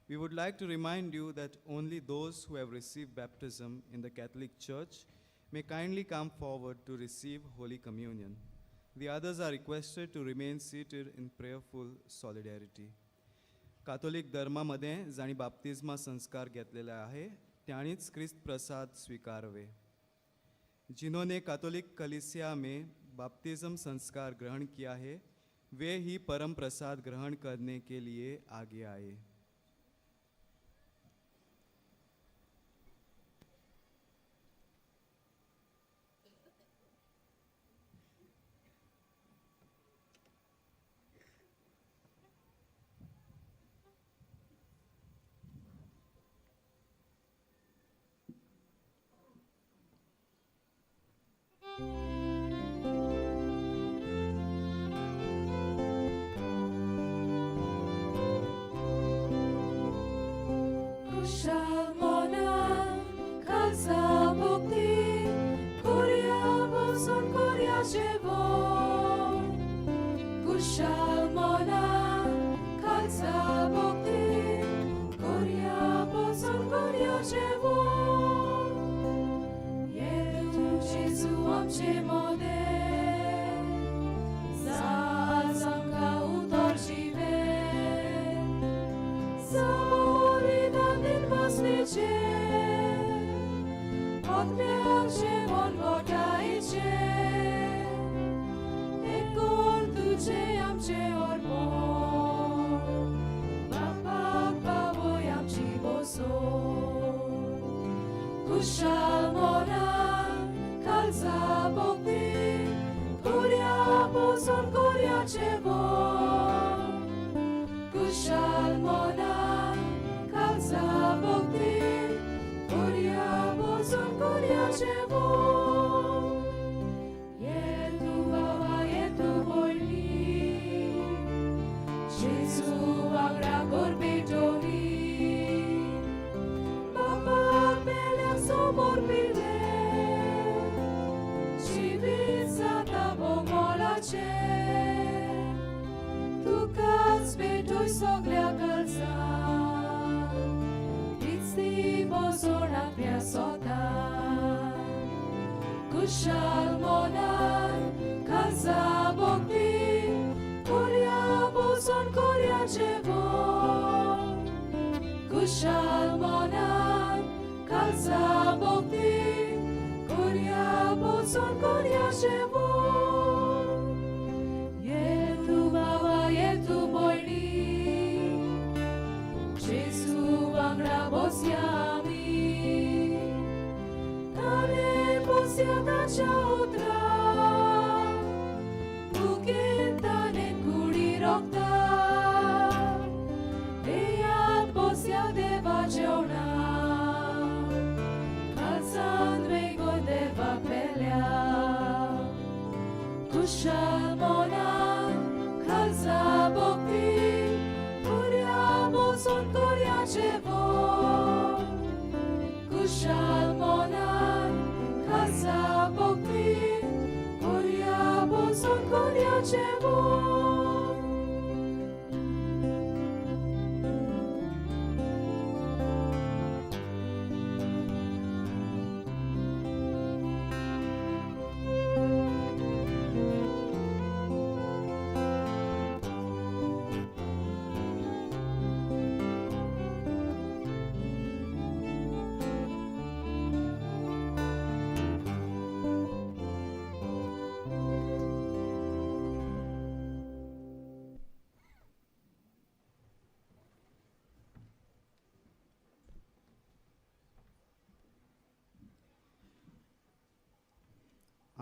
we would like to remind you that only those who have received baptism in the Catholic Church may kindly come forward to receive Holy Communion. The others are requested to remain seated in prayerful solidarity. कातोलिक धर्मामध्ये जाणी बाप्तिस्मा संस्कार घेतलेले आहे त्यानीच ख्रिस्त प्रसाद स्वीकारवे. जिन्होंने कातोलिक कलीसिया में बाप्तिज्म संस्कार ग्रहण किया है वे ही परम प्रसाद ग्रहण करने के लिए आगे आए.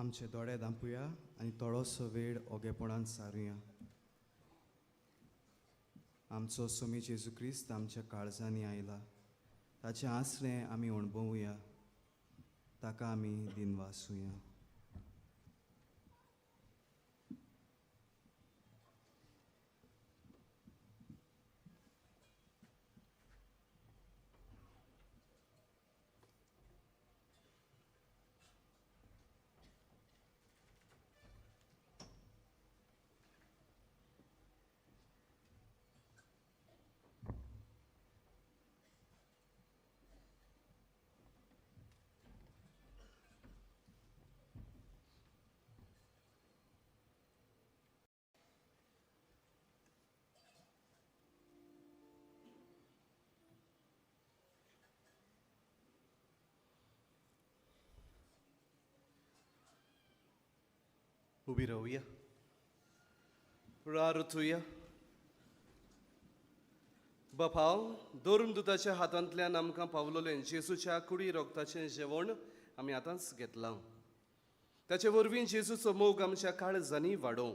आमचे दोळे धांपुया आनी थोडोसो वेळ ओगेपणान सारुया. आमचो सोमी जेजू क्रिस्त आमच्या काळजांनी आयला. ताचें आसरें आमी अणभवुया, ताका आमी दिनवासुया. उबी रावुया, प्रार्थुया. बापाव, दोरून दुताच्या हातांतल्यान आमकां पावलोलें जेजूच्या कुडी रोगताचें जेवण आमी आतांच घेतलां. ताचे वरवीं जेजूचो मोग आमच्या काळजांनी वाडोवं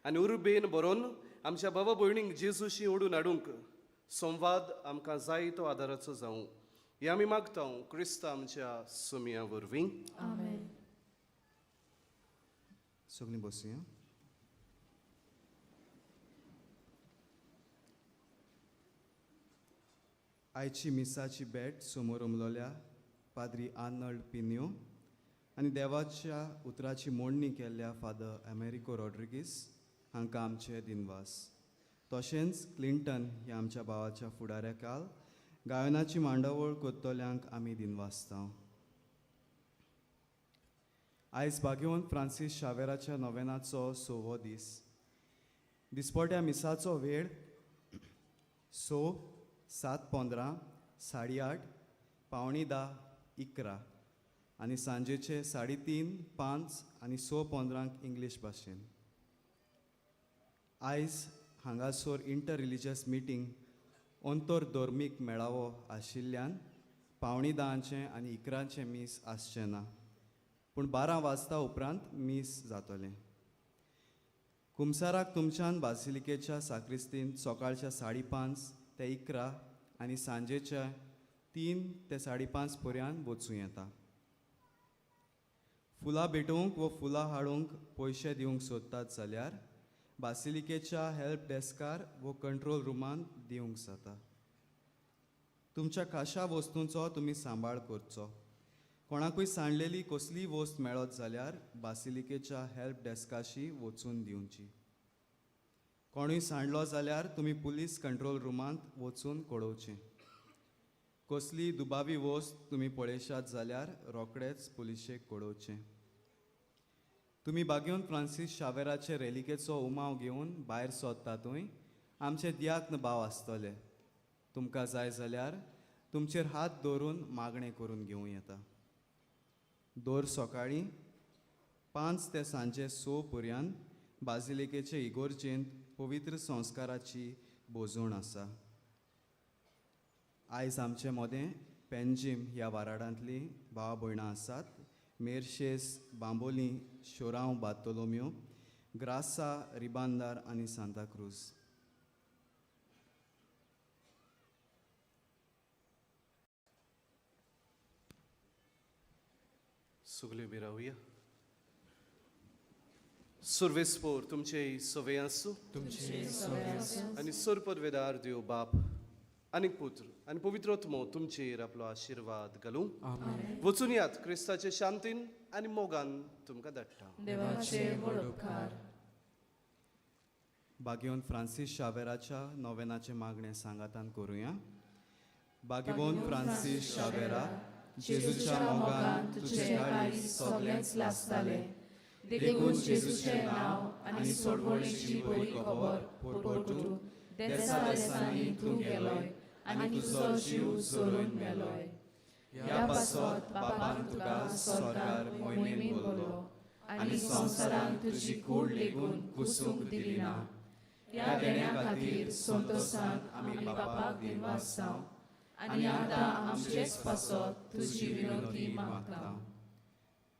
आनी उर्बेन बरोवन आमच्या बाबा भयणींक जेजूशी ओडून हाडूंक संवाद आमकां जाय तो आदाराचो जावं. हें आमी मागता क्रिस्त आमच्या सुमया वरवीं. आमेन. सगळीं बसूया. आयची मिसाची भेट समोर उमलोल्या पाद्री आर्नल्ड पिन्यो आनी देवाच्या उतराची मोडणी केल्ल्या फादर अमेरिको रॉड्रिगीस हांकां आमचे दिनवास. तशेंच क्लिंटन ह्या आमच्या भावाच्या फुडाऱ्याकाल गायनाची मांडावळ कोत्तोल्यांक आमी दिनवासता. आयज भाग्यवंत फ्रांसीस शावेराच्या नोवेनाचो 6वो दीस. दिसपट्या मिसाचो वेळ 6, 7:15, 8:30, 9:45, 11 आनी सांजेचे 3:30, 5 आनी 6:15 इंग्लीश भाशेन. आयज हांगासर इंटर रिलिजियस मिटींग अंतर धर्मीक मेळावो आशिल्ल्यान 9:45 आनी 11 मीस आसचें ना, पूण 12 वाजता उपरांत मीस जातलें. कुमसाराक तुमच्यान बासिलिकेच्या साक्रिस्तीन सकाळच्या 5:30 ते 11 आनी सांजेच्या 3 ते 5:30 पर्यंत वचूं येता. फुलां भेटोवंक व फुलां हाडूंक पयशे दिवंक सोदतात जाल्यार बासिलिकेच्या हेल्प डेस्कार व कंट्रोल रुमान दिवंक जाता. तुमच्या खाशा वस्तूंचो तुमी सांबाळ करचो. कोणाकूय सांडलेली कसलीय वस्त मेळत जाल्यार बासिलिकेच्या हेल्प डेस्काशी वचून दिवची. कोणूय सांडलो जाल्यार तुमी पुलीस कंट्रोल रुमांत वचून कळोवचें. कसली दुबावी वस्त तुमी पळयशात जाल्यार रोखडेच पुलिशेक कळोवचें. तुमी भाग्यवंत फ्रांसीस शावेराचे रेलिकेचो उमाव घेवन भायर सोदतातूय आमचे दियाक्न भाव आसतले. तुमकां जाय जाल्यार तुमचेर हात दवरून मागणें करून घेवं येता. दर सकाळीं 5 ते सांजे 6 पर्यंत बासिलिकेचे इगोर्जेंत पवित्र संस्काराची बोजवण आसा. आयज आमचे मोदें पेंजीम ह्या वाराडांतलीं भाव भयणां आसात. मेर्शेस, बांबोली, शोरांव बार्तोलोम्यो, ग्रासा, रिबांदार आनी सांताक्रूज. सगळे उबी रावुया. सर्वेस्पोर तुमचे सवय आसूं आनी सर्पदवेदार देव बाप आनी पुत्र आनी पवित्रोत्मो तुमचेर आपलो आशिर्वाद घालूं. वचून यात क्रिस्ताचे शांतीन आनी मोगान तुमकां धाडटा. देवाचे व्हड उपकार. भाग्यवंत फ्रांसीस शावेराच्या नोवेनाचे मागणें सांगातान करुया. भाग्यवंत फ्रांसीस शावेरा, जेजूच्या मोगान तुझे काळीज सगळेंच लासताले. देखून जेजूचें नांव आनी सोडवणेची बरी खबर परतून देसा देसांनी तूं गेलोय आनी तुजो जीव सोडून मेलोय. ह्या पासत बापान तुका स्वर्गार मोहिमेन बोलो आनी संवसारान तुजी कूड लेगून कुसूंक दिली ना. ह्या देण्या खातीर संतोशान आमी बापाक दिनवास जावं आनी आतां आमचेच पासत तुजी विनोदी मागता.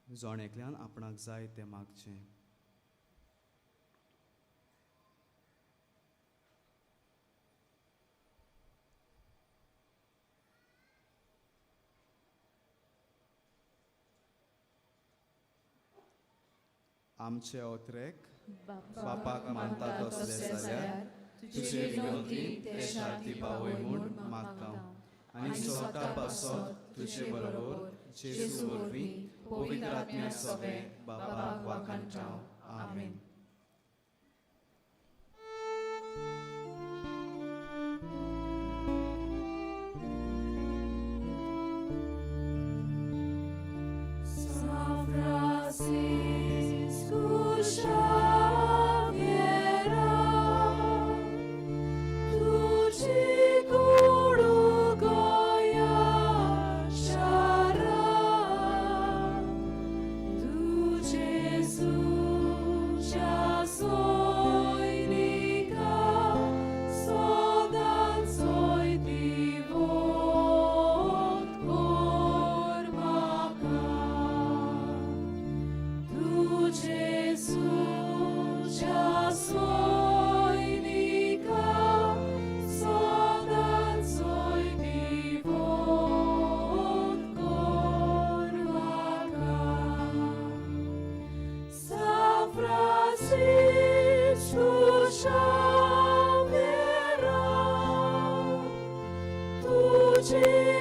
जोण एकल्यान आपणाक जाय तें मागचें. आमचे ओत्रेक बापाक बापाक मानता तसले जाल्यार तुजे विनोदी ते शांती पावय म्हूण मागता आनी स्वता पासत तुजे बरोबर जेजू वरवीं पवित्र आत्म्या सगळे बापाक वाखाणटाव आमेन. Jesus.